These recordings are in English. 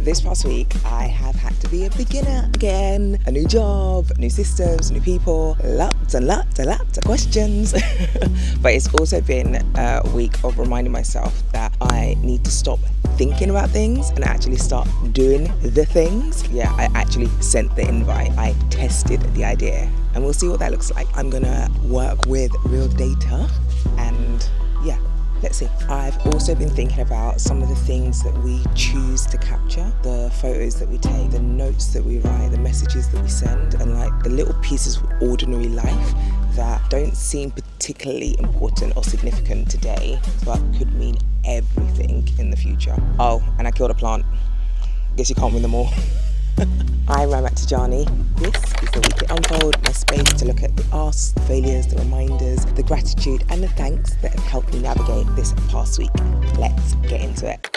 This past week, I have had to be a beginner again. A new job, new systems, new people, lots and lots and lots of questions. But it's also been a week of reminding myself that I need to stop thinking about things and actually start doing the things. Yeah, I actually sent the invite. I tested the idea and we'll see what that looks like. I'm gonna work with real data and yeah, let's see. I've also been thinking about some of the things that we choose to capture, the photos that we take, the notes that we write, the messages that we send, and like the little pieces of ordinary life that don't seem particularly important or significant today, but could mean everything in the future. Oh, and I killed a plant. Guess you can't win them all. I'm Ramat. This is the Weekly Unfold, my space to look at the asks, the failures, the reminders, the gratitude and the thanks that have helped me navigate this past week. Let's get into it.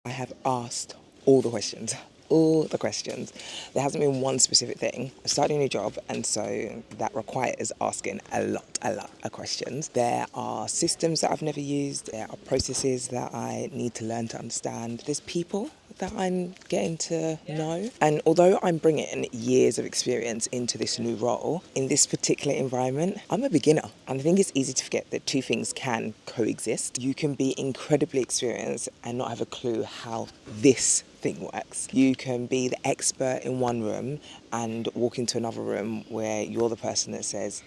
I have asked all the questions. There hasn't been one specific thing. I started a new job and so that requires asking a lot of questions. There are systems that I've never used. There are processes that I need to learn to understand. There's people that I'm getting to know. And although I'm bringing years of experience into this new role, in this particular environment, I'm a beginner. And I think it's easy to forget that two things can coexist. You can be incredibly experienced and not have a clue how this thing works. You can be the expert in one room and walk into another room where you're the person that says,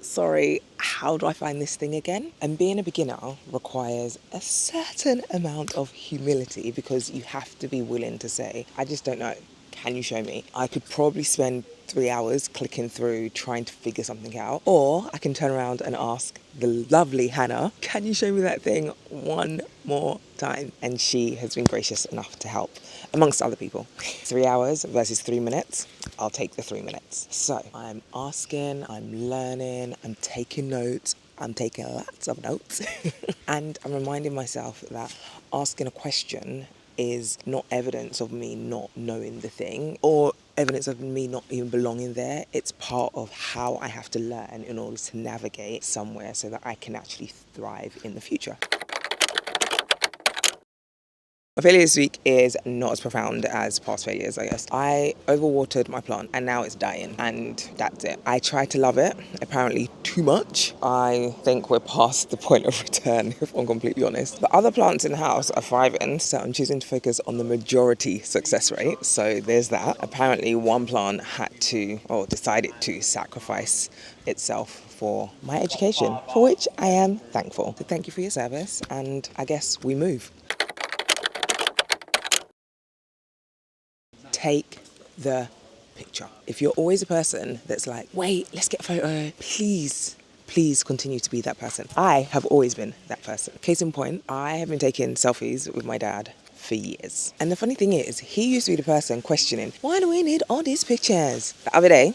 sorry, how do I find this thing again? And being a beginner requires a certain amount of humility because you have to be willing to say, I just don't know. Can you show me? I could probably spend 3 hours clicking through trying to figure something out. Or I can turn around and ask the lovely Hannah, can you show me that thing one more time? And she has been gracious enough to help, amongst other people. 3 hours versus 3 minutes. I'll take the 3 minutes. So I'm asking, I'm learning, I'm taking notes. I'm taking lots of notes. And I'm reminding myself that asking a question is not evidence of me not knowing the thing or evidence of me not even belonging there. It's part of how I have to learn in order to navigate somewhere so that I can actually thrive in the future. My failure this week is not as profound as past failures, I guess. I overwatered my plant and now it's dying and that's it. I tried to love it, apparently too much. I think we're past the point of return, if I'm completely honest. The other plants in the house are thriving, so I'm choosing to focus on the majority success rate. So there's that. Apparently one plant decided to sacrifice itself for my education, for which I am thankful. So thank you for your service and I guess we move. Take the picture. If you're always a person that's like, wait, let's get a photo, please continue to be that person. I have always been that person. Case in point, I have been taking selfies with my dad for years. And the funny thing is, he used to be the person questioning, why do we need all these pictures? The other day,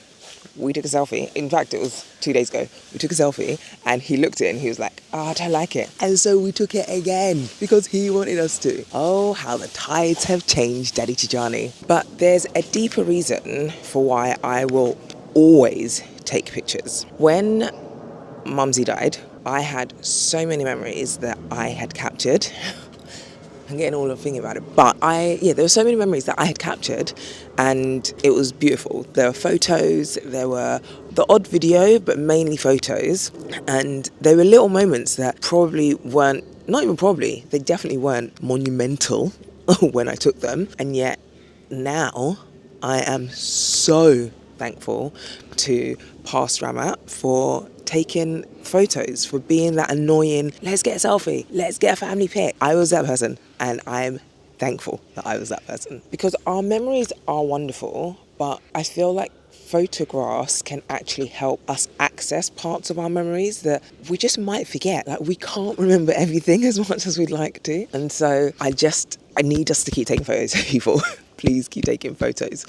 we took a selfie. In fact, it was 2 days ago. We took a selfie and he looked at it and he was like, I don't like it. And so we took it again because he wanted us to. Oh, how the tides have changed, Daddy Tijani. But there's a deeper reason for why I will always take pictures. When Mumsy died, I had so many memories that I had captured. I'm getting all of thinking about it. But there were so many memories that I had captured and it was beautiful. There were photos, there were the odd video, but mainly photos. And there were little moments that probably weren't, not even probably, they definitely weren't monumental when I took them. And yet now I am so thankful to past Ramat for taking photos, for being that annoying, let's get a selfie, let's get a family pic. I was that person and I'm thankful that I was that person. Because our memories are wonderful, but I feel like photographs can actually help us access parts of our memories that we just might forget. Like we can't remember everything as much as we'd like to. And so I need us to keep taking photos of people. Please keep taking photos.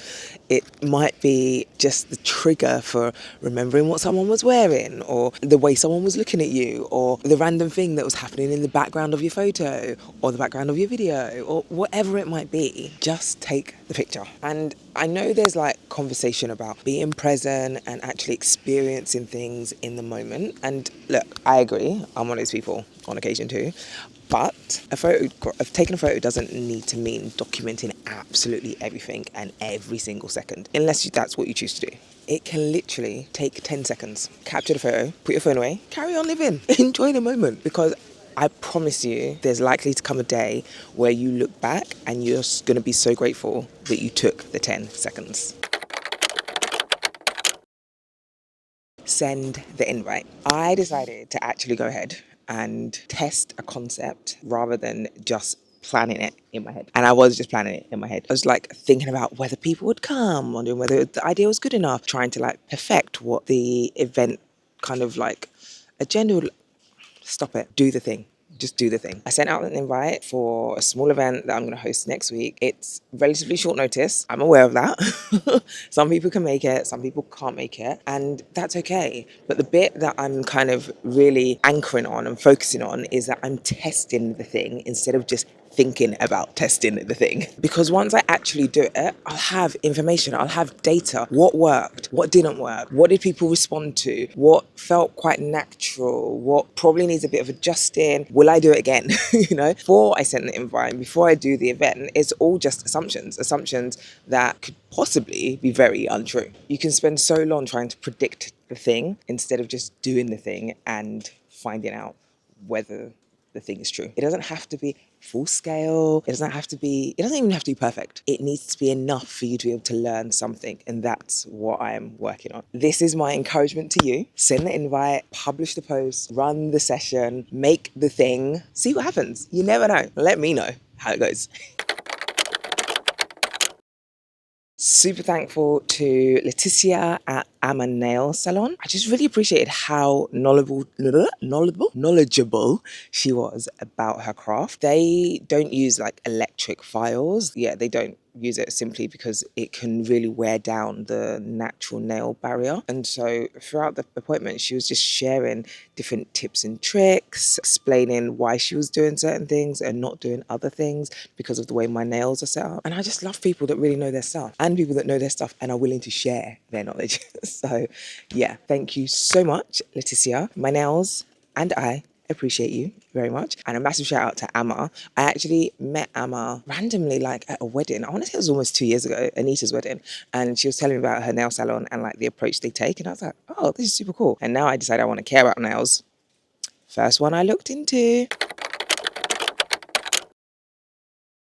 It might be just the trigger for remembering what someone was wearing or the way someone was looking at you or the random thing that was happening in the background of your photo or the background of your video or whatever it might be. Just take the picture. And I know there's like conversation about being present and actually experiencing things in the moment. And look, I agree. I'm one of those people. on occasion too. But taking a photo doesn't need to mean documenting absolutely everything and every single second, unless that's what you choose to do. It can literally take 10 seconds. Capture the photo, put your phone away, carry on living, enjoy the moment. Because I promise you, there's likely to come a day where you look back and you're going to be so grateful that you took the 10 seconds. Send the invite. I decided to actually go ahead and test a concept rather than just planning it in my head. And I was just planning it in my head. I was like thinking about whether people would come, wondering whether the idea was good enough, trying to like perfect what the event kind of like agenda would. Stop it. Do the thing. Just do the thing. I sent out an invite for a small event that I'm going to host next week. It's relatively short notice. I'm aware of that. Some people can make it, some people can't make it, and that's okay. But the bit that I'm kind of really anchoring on and focusing on is that I'm testing the thing instead of just thinking about testing the thing. Because once I actually do it, I'll have information, I'll have data. What worked? What didn't work? What did people respond to? What felt quite natural? What probably needs a bit of adjusting? Will I do it again? Before I send the invite, before I do the event, it's all just assumptions that could possibly be very untrue. You can spend so long trying to predict the thing instead of just doing the thing and finding out whether the thing is true. It doesn't have to be full scale. It doesn't even have to be perfect. It needs to be enough for you to be able to learn something. And that's what I am working on. This is my encouragement to you. Send the invite, publish the post, run the session, make the thing, see what happens. You never know. Let me know how it goes. Super thankful to Leticia at Amma Nail Salon. I just really appreciated how knowledgeable she was about her craft. They don't use like electric files. Yeah, they don't use it simply because it can really wear down the natural nail barrier. And so throughout the appointment, she was just sharing different tips and tricks, explaining why she was doing certain things and not doing other things because of the way my nails are set up. And I just love people that really know their stuff and people that know their stuff and are willing to share their knowledge. So yeah, thank you so much, Leticia. My nails and I appreciate you very much. And a massive shout out to Amma. I actually met Amma randomly, like at a wedding. I want to say it was almost 2 years ago, Anita's wedding. And she was telling me about her nail salon and like the approach they take. And I was like, oh, this is super cool. And now I decided I want to care about nails. First one I looked into.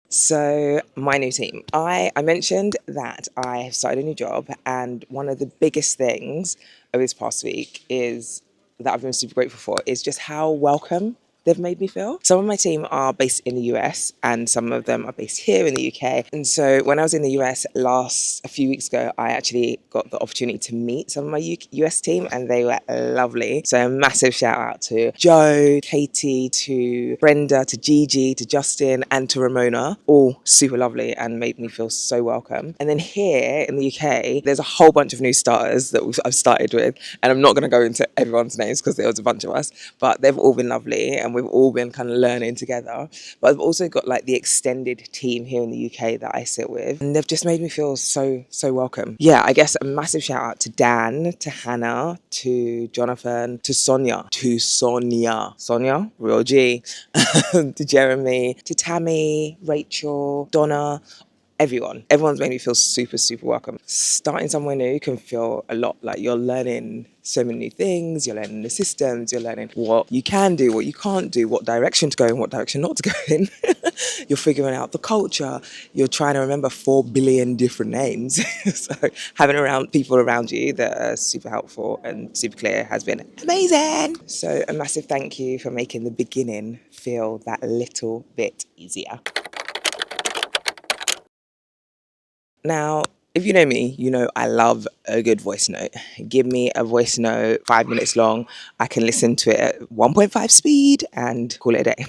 So my new team. I mentioned that I have started a new job, and one of the biggest things of this past week is that I've been super grateful for is just how welcome they've made me feel. Some of my team are based in the US and some of them are based here in the UK. And so when I was in the US a few weeks ago, I actually got the opportunity to meet some of my US team and they were lovely. So a massive shout out to Joe, Katie, to Brenda, to Gigi, to Justin and to Ramona, all super lovely and made me feel so welcome. And then here in the UK, there's a whole bunch of new starters that I've started with, and I'm not going to go into everyone's names because there was a bunch of us, but they've all been lovely and we've all been kind of learning together. But I've also got like the extended team here in the UK that I sit with, and they've just made me feel so welcome. Yeah, I guess a massive shout out to Dan, to Hannah, to Jonathan, to Sonia, real G, to Jeremy, to Tammy, Rachel, Donna, everyone's made me feel super welcome. Starting somewhere new can feel a lot like you're learning so many new things, you're learning the systems, you're learning what you can do, what you can't do, what direction to go in, what direction not to go in. You're figuring out the culture, you're trying to remember 4 billion different names. So having people around you that are super helpful and super clear has been amazing. So a massive thank you for making the beginning feel that little bit easier. Now, if you know me, you know I love a good voice note. Give me a voice note 5 minutes long. I can listen to it at 1.5 speed and call it a day.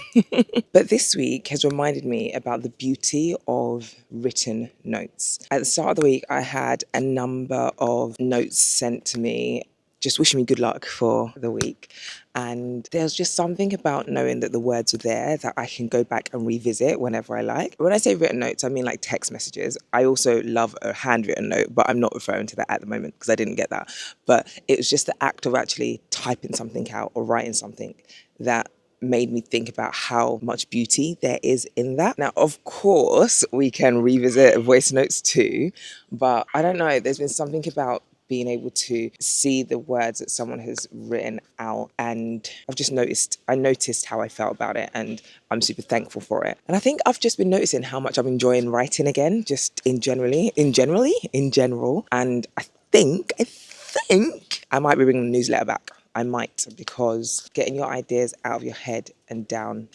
But this week has reminded me about the beauty of written notes. At the start of the week, I had a number of notes sent to me just wishing me good luck for the week. And there's just something about knowing that the words are there that I can go back and revisit whenever I like. When I say written notes, I mean like text messages. I also love a handwritten note, but I'm not referring to that at the moment because I didn't get that. But it was just the act of actually typing something out or writing something that made me think about how much beauty there is in that. Now, of course, we can revisit voice notes too, but I don't know, there's been something about being able to see the words that someone has written out, and I noticed how I felt about it, and I'm super thankful for it. And I think I've just been noticing how much I'm enjoying writing again, just in general. And I think I might be bringing the newsletter back. I might, because getting your ideas out of your head and down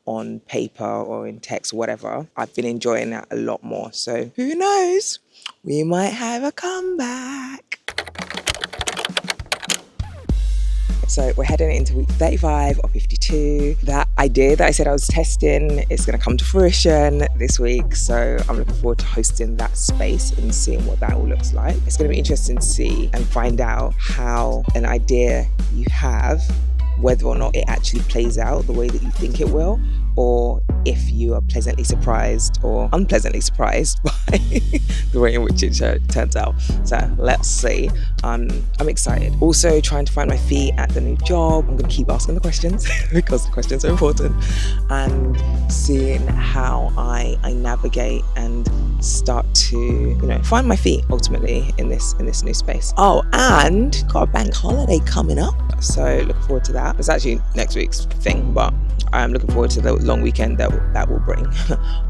on paper or in text, whatever, I've been enjoying that a lot more. So who knows? We might have a comeback. So we're heading into week 35 or 52. That idea that I said I was testing is going to come to fruition this week. So I'm looking forward to hosting that space and seeing what that all looks like. It's going to be interesting to see and find out how an idea you have, whether or not it actually plays out the way that you think it will, or if you are pleasantly surprised or unpleasantly surprised by the way in which it turns out. So let's see. I'm excited. Also trying to find my feet at the new job. I'm going to keep asking the questions because the questions are important, and seeing how I navigate and start to, find my feet ultimately in this new space. Oh, and got a bank holiday coming up. So looking forward to that. It's actually next week's thing, but I'm looking forward to the long weekend that will bring.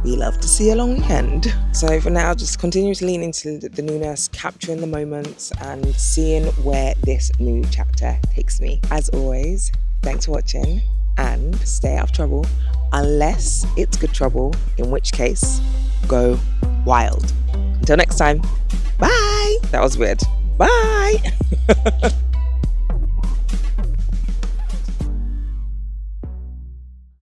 We love to see a long weekend. So for now, just continue to lean into the newness, capturing the moments, and seeing where this new chapter takes me. As always, thanks for watching, and stay out of trouble, unless it's good trouble, in which case, go wild. Until next time, bye. That was weird. Bye.